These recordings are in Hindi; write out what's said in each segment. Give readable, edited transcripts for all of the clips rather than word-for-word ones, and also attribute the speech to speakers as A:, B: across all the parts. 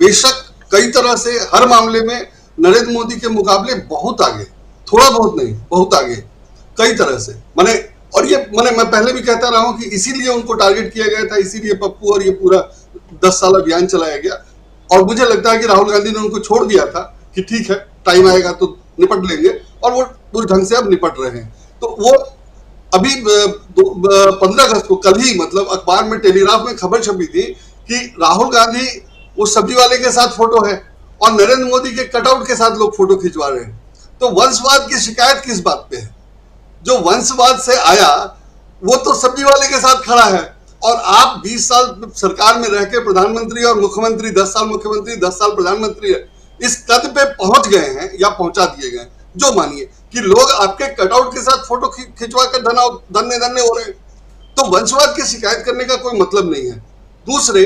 A: बेशक कई तरह से हर मामले में नरेंद्र मोदी के मुकाबले बहुत आगे, थोड़ा बहुत नहीं, बहुत आगे कई तरह से। मैंने और ये मैं पहले भी कहता रहा हूं कि इसीलिए उनको टारगेट किया गया था, इसीलिए पप्पू और ये पूरा 10 साल अभियान चलाया गया। और मुझे लगता है कि राहुल गांधी ने उनको छोड़ दिया था कि ठीक है, टाइम आएगा तो निपट लेंगे, और वो पूरे ढंग से अब निपट रहे हैं। तो वो अभी 15 अगस्त को, कल ही मतलब अखबार में, टेलीग्राफ में खबर छपी थी कि राहुल गांधी उस सब्जी वाले के साथ फोटो है और नरेंद्र मोदी के कटआउट के साथ लोग फोटो खिंचवा रहे हैं। तो वंशवाद की शिकायत किस बात पे है? जो वंशवाद से आया वो तो सब्जी वाले के साथ खड़ा है, और आप 20 साल सरकार में रह के प्रधानमंत्री और मुख्यमंत्री, 10 साल मुख्यमंत्री, 10 साल प्रधानमंत्री है, इस कद पे पहुंच गए हैं या पहुंचा दिए गए, जो मानिए कि लोग आपके कटआउट के साथ फोटो खिंचवा कर धन्य धन्य हो रहे हैं। तो वंशवाद की शिकायत करने का कोई मतलब नहीं है। दूसरे,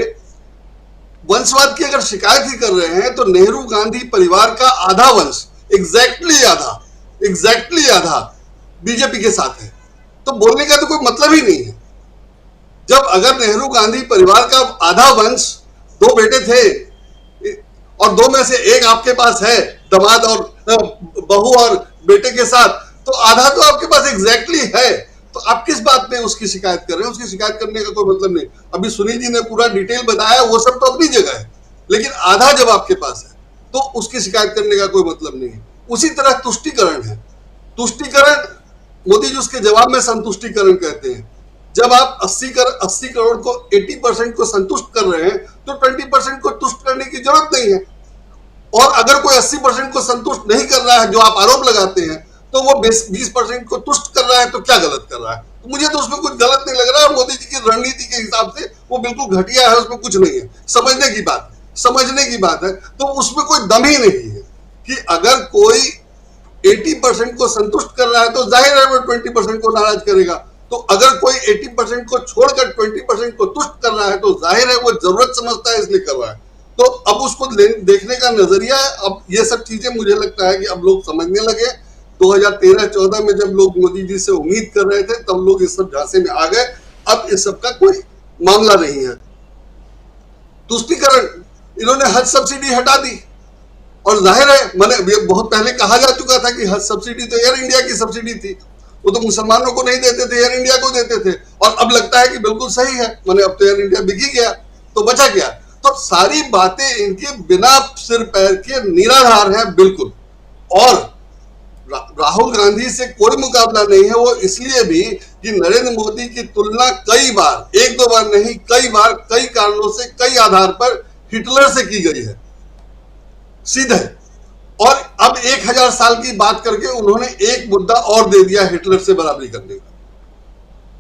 A: वंशवाद की अगर शिकायत ही कर रहे हैं तो नेहरू गांधी परिवार का आधा वंश, एग्जैक्टली आधा बीजेपी के साथ है। तो बोलने का तो कोई मतलब ही नहीं है। जब अगर नेहरू गांधी परिवार का आधा वंश, 2 बेटे थे और 2 में से एक आपके पास है, दामाद और बहू और बेटे के साथ, तो आधा तो आपके पास एग्जैक्टली है। तो आप किस बात में उसकी शिकायत कर रहे हैं? उसकी शिकायत करने का कोई मतलब नहीं। अभी सुनील जी ने पूरा डिटेल बताया, वो सब तो अपनी जगह है, लेकिन आधा जब आपके पास है तो उसकी शिकायत करने का कोई मतलब नहीं है। उसी तरह तुष्टीकरण है। तुष्टीकरण, मोदी जी उसके जवाब में संतुष्टीकरण कहते हैं। जब आप 80 करोड़ को 80% को संतुष्ट कर रहे हैं तो 20% को तुष्ट करने की जरूरत नहीं है। और अगर कोई 80% को संतुष्ट नहीं कर रहा है, जो आप आरोप लगाते हैं, तो वो 20% को तुष्ट कर रहा है, तो क्या गलत कर रहा है? तो मुझे तो उसमें कुछ गलत नहीं लग रहा है। मोदी जी की रणनीति के हिसाब से वो बिल्कुल घटिया है, उसमें कुछ नहीं है। समझने की बात है। तो उसमें कोई दम ही नहीं है कि अगर कोई 80% को संतुष्ट कर रहा है तो जाहिर है वो 20% को नाराज करेगा। तो अगर कोई 80% को छोड़कर 20% को तुष्ट कर रहा है तो जाहिर है वो जरूरत समझता है, इसलिए कर रहा है। तो अब उसको देखने का नजरिया, अब ये सब चीजें मुझे लगता है कि अब लोग समझने लगे। 2013-14 में जब लोग मोदी जी से उम्मीद कर रहे थे, तब लोग इस सब झांसे में आ गए। अब इस सब का कोई मामला नहीं है। तुष्टीकरण, इन्होंने हज सब्सिडी हटा दी, और जाहिर है, मैंने बहुत पहले कहा जा चुका था कि हज सब्सिडी तो एयर इंडिया की सब्सिडी थी, वो तो मुसलमानों को नहीं देते थे, एयर इंडिया को देते थे। और अब लगता है कि बिल्कुल सही है, अब तो एयर इंडिया बिक ही गया, तो बचा क्या? तो सारी बातें इनके बिना सिर पैर के निराधार है बिल्कुल। और राहुल गांधी से कोई मुकाबला नहीं है। वो इसलिए भी कि नरेंद्र मोदी की तुलना कई बार, 1-2 बार नहीं, कई बार, कई कारणों से, कई आधार पर हिटलर से की गई है, सीधे। और अब 1000 साल की बात करके उन्होंने एक मुद्दा और दे दिया हिटलर से बराबरी करने का।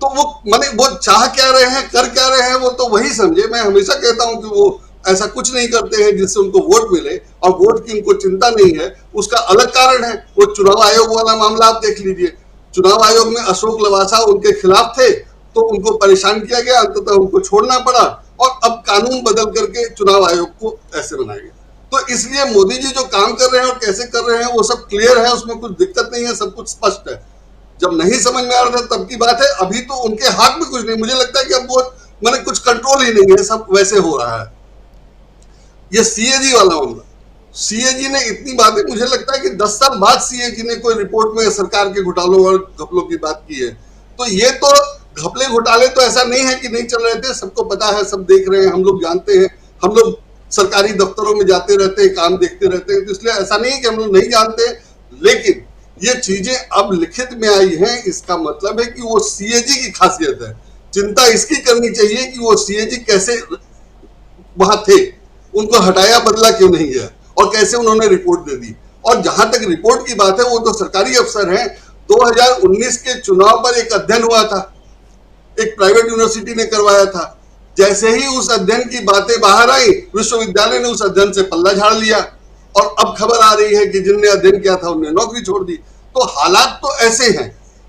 A: तो वो चाह क्या रहे हैं, कर क्या रहे हैं, वो तो वही समझे। मैं हमेशा कहता हूं कि वो ऐसा कुछ नहीं करते हैं जिससे उनको वोट मिले, और वोट की उनको चिंता नहीं है। उसका अलग कारण है। वो चुनाव आयोग वाला मामला आप देख लीजिए। चुनाव आयोग में अशोक लवासा उनके खिलाफ थे, तो उनको परेशान किया गया, अंततः उनको छोड़ना पड़ा, और अब कानून बदल करके चुनाव आयोग को ऐसे बनाया गया। तो इसलिए मोदी जी जो काम कर रहे हैं और कैसे कर रहे हैं वो सब क्लियर है, उसमें कुछ दिक्कत नहीं है, सब कुछ स्पष्ट है। जब नहीं समझ में आ रहा था तब की बात है। अभी तो उनके हाथ में कुछ नहीं, मुझे लगता है कि अब वो कुछ कंट्रोल ही नहीं है, सब वैसे हो रहा है। ये सीएजी वाला मामला, सीएजी ने इतनी बातें, मुझे लगता है कि 10 साल बाद सीएजी ने कोई रिपोर्ट में सरकार के घोटालों और घपलों की बात की है। तो ये तो घपले घोटाले तो ऐसा नहीं है कि नहीं चल रहे थे, सबको पता है, सब देख रहे हैं, हम लोग जानते हैं, हम लोग सरकारी दफ्तरों में जाते रहते हैं, काम देखते रहते हैं, तो इसलिए ऐसा नहीं कि हम लोग नहीं जानते। लेकिन ये चीजें अब लिखित में आई हैं, इसका मतलब है कि वो सीएजी की खासियत है। चिंता इसकी करनी चाहिए कि वो सीएजी कैसे वहां थे, उनको हटाया बदला क्यों नहीं गया, और कैसे उन्होंने रिपोर्ट दे दी। और जहां तक रिपोर्ट की बात है, वो तो सरकारी अफसर हैं। 2019 के चुनाव पर एक अध्ययन हुआ था, एक प्राइवेट यूनिवर्सिटी ने करवाया था। जैसे ही उस अध्ययन की बातें बाहर आई, विश्वविद्यालय ने उस अध्ययन से पल्ला झाड़ लिया, और अब खबर आ रही है कि जिनने अध्ययन किया था उन्हें नौकरी छोड़ दी। तो हालात तो ऐसे हैं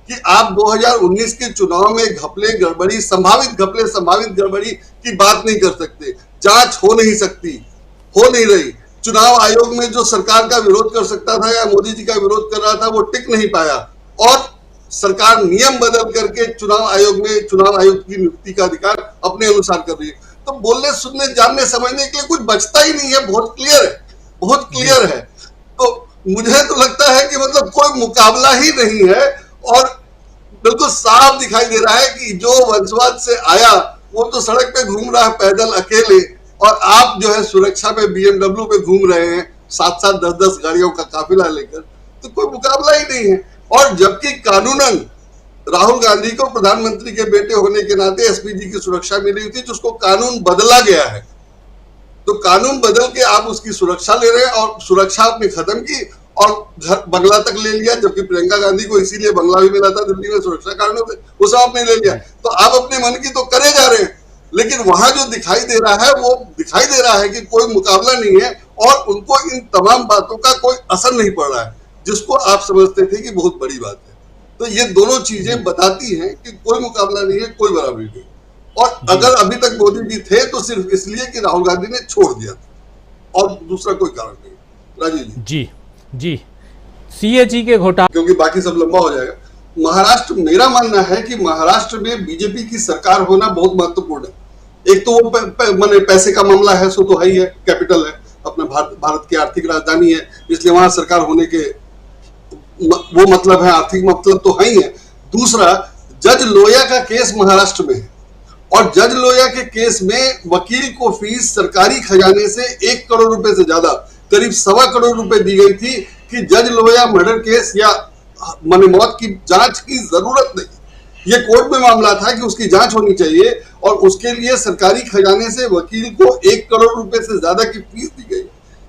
A: कि आप 2019 के चुनाव में घपले गड़बड़ी, संभावित घपले संभावित गड़बड़ी की बात नहीं कर सकते। जांच हो नहीं सकती, हो नहीं रही। चुनाव आयोग में जो सरकार का विरोध कर सकता था या मोदी जी का विरोध कर रहा था, वो टिक नहीं पाया, और सरकार नियम बदल करके चुनाव आयोग की नियुक्ति का अधिकार अपने अनुसार कर रही है। तो बोलने सुनने जानने समझने के लिए कुछ बचता ही नहीं है। बहुत क्लियर है, बहुत क्लियर है। तो मुझे तो लगता है कि मतलब कोई मुकाबला ही नहीं है, और बिल्कुल साफ दिखाई दे रहा है कि जो वंशवाद से आया वो तो सड़क पे घूम रहा है पैदल अकेले, और आप जो है सुरक्षा पे बीएमडब्ल्यू पे घूम रहे हैं 7-7 10-10 गाड़ियों का काफिला लेकर। तो कोई मुकाबला ही नहीं है। और जबकि कानूनन राहुल गांधी को प्रधानमंत्री के बेटे होने के नाते एसपीजी की सुरक्षा मिली हुई थी, जिसको कानून बदला गया है। तो कानून बदल के आप उसकी सुरक्षा ले रहे हैं, और सुरक्षा आपने खत्म की और घर बंगला तक ले लिया, जबकि प्रियंका गांधी को इसीलिए बंगला भी मिला था दिल्ली में सुरक्षा कारणों से, वो सब आपने ले लिया। तो आप अपने मन की तो करे जा रहे हैं, लेकिन वहां जो दिखाई दे रहा है वो दिखाई दे रहा है कि कोई मुकाबला नहीं है, और उनको इन तमाम बातों का कोई असर नहीं पड़ रहा है, जिसको आप समझते थे कि बहुत बड़ी बात है। तो ये दोनों चीजें बताती हैं कि कोई मुकाबला नहीं है, कोई बराबरी नहीं। और अगर अभी तक मोदी जी थे तो सिर्फ इसलिए कि राहुल गांधी ने छोड़ दिया था, और दूसरा कोई कारण नहीं। राजीव जी
B: जी सीएजी के घोटाले,
A: क्योंकि बाकी सब लंबा हो जाएगा। महाराष्ट्र, मेरा मानना है कि महाराष्ट्र में बीजेपी की सरकार होना बहुत महत्वपूर्ण है। एक तो वो माने पैसे का मामला है, सो तो है ही है, कैपिटल है अपना, भारत की आर्थिक राजधानी है, इसलिए वहां सरकार होने के वो मतलब है, आर्थिक मतलब तो है ही है। दूसरा, जज लोया का केस महाराष्ट्र में है, और जज लोया के केस में वकील को फीस सरकारी खजाने से 1 करोड़ रुपए से ज्यादा, करीब 1.25 करोड़ रुपए दी गई थी कि जज लोया मर्डर केस या माने मौत की जांच की जरूरत नहीं। ये कोर्ट में मामला था कि उसकी जांच होनी चाहिए, और उसके लिए सरकारी खजाने से वकील को 1 करोड़ रुपए से ज्यादा की फीस दी गई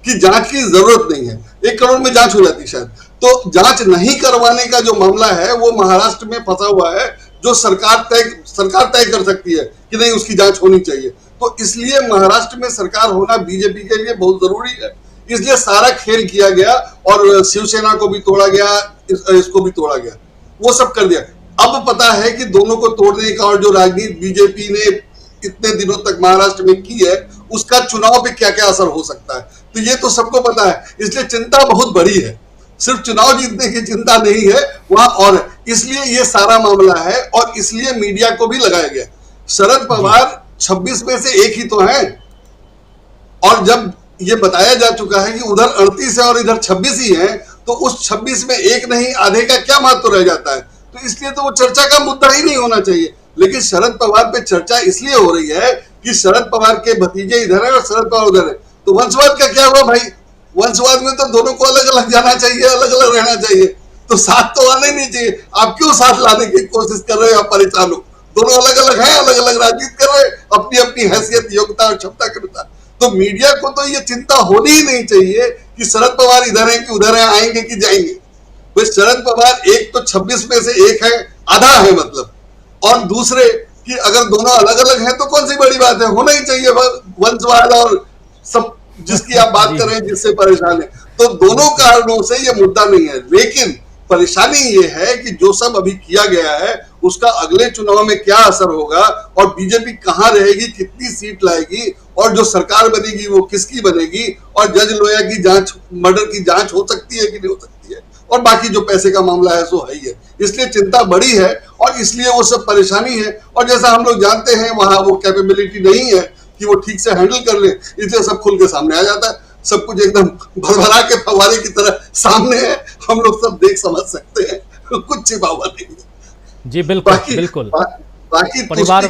A: कि जांच की जरूरत नहीं है, 1 करोड़ में जांच हो जाती शायद। तो जांच नहीं करवाने का जो मामला है वो महाराष्ट्र में फंसा हुआ है, जो सरकार तय कर सकती है कि नहीं उसकी जांच होनी चाहिए। तो इसलिए महाराष्ट्र में सरकार होना बीजेपी के लिए बहुत जरूरी है, इसलिए सारा खेल किया गया, और शिवसेना को भी तोड़ा गया, इसको भी तोड़ा गया, वो सब कर दिया। अब पता है कि दोनों को तोड़ने का और जो राजनीति बीजेपी ने इतने दिनों तक महाराष्ट्र में की है उसका चुनाव पे क्या क्या असर हो सकता है, तो ये तो सबको पता है। इसलिए चिंता बहुत बड़ी है, सिर्फ चुनाव जीतने की चिंता नहीं है वहां, और इसलिए ये सारा मामला है, और इसलिए मीडिया को भी लगाया गया। शरद पवार 26 में से एक ही तो है, और जब ये बताया जा चुका है कि उधर 38 है और इधर 26 ही है, तो उस 26 में एक नहीं आधे का क्या महत्व रह जाता है। तो इसलिए तो वो चर्चा का मुद्दा ही नहीं होना चाहिए। लेकिन शरद पवार पे चर्चा इसलिए हो रही है कि शरद पवार के भतीजे इधर है और शरद पवार उधर है। तो वंशवाद का क्या हुआ भाई? वंशवाद में तो दोनों को अलग अलग जाना चाहिए, अलग अलग रहना चाहिए, तो साथ तो आने नहीं चाहिए। आप क्यों साथ लाने की कोशिश कर रहे हो? आप परेशान हो, दोनों अलग अलग हैं, अलग अलग राजनीति कर रहे हैं अपनी अपनी हैसियत, योग्यता और क्षमता के अनुसार। तो मीडिया को तो ये चिंता होनी ही नहीं चाहिए कि शरद पवार इधर है कि उधर है, आएंगे कि जाएंगे। भाई शरद पवार एक तो 26 में से एक है, आधा है मतलब, और दूसरे कि अगर दोनों अलग अलग हैं तो कौन सी बड़ी बात है, होना ही चाहिए वंशवाद और सब जिसकी आप बात कर रहे हैं, जिससे परेशान है। तो दोनों कारणों से ये मुद्दा नहीं है, लेकिन परेशानी ये है कि जो सब अभी किया गया है उसका अगले चुनाव में क्या असर होगा, और बीजेपी कहां रहेगी, कितनी सीट लाएगी, और जो सरकार बनेगी वो किसकी बनेगी, और जज लोया की जांच, मर्डर की जांच हो सकती है कि नहीं हो सकती है, और बाकी जो पैसे का मामला है सो है ही है। इसलिए चिंता बड़ी है, और इसलिए वो सब परेशानी है। और जैसा हम लोग जानते हैं वहां वो कैपेबिलिटी नहीं है कि वो ठीक से हैंडल कर ले, इसलिए सब खुल के सामने आ जाता है। सब कुछ एकदम भरभरा के फव्वारे की तरह सामने है, हम लोग सब देख समझ सकते हैं, कुछ छिपा हुआ नहीं है।
B: जी बिल्कुल, बिल्कुल।
A: बाकी
B: परिवार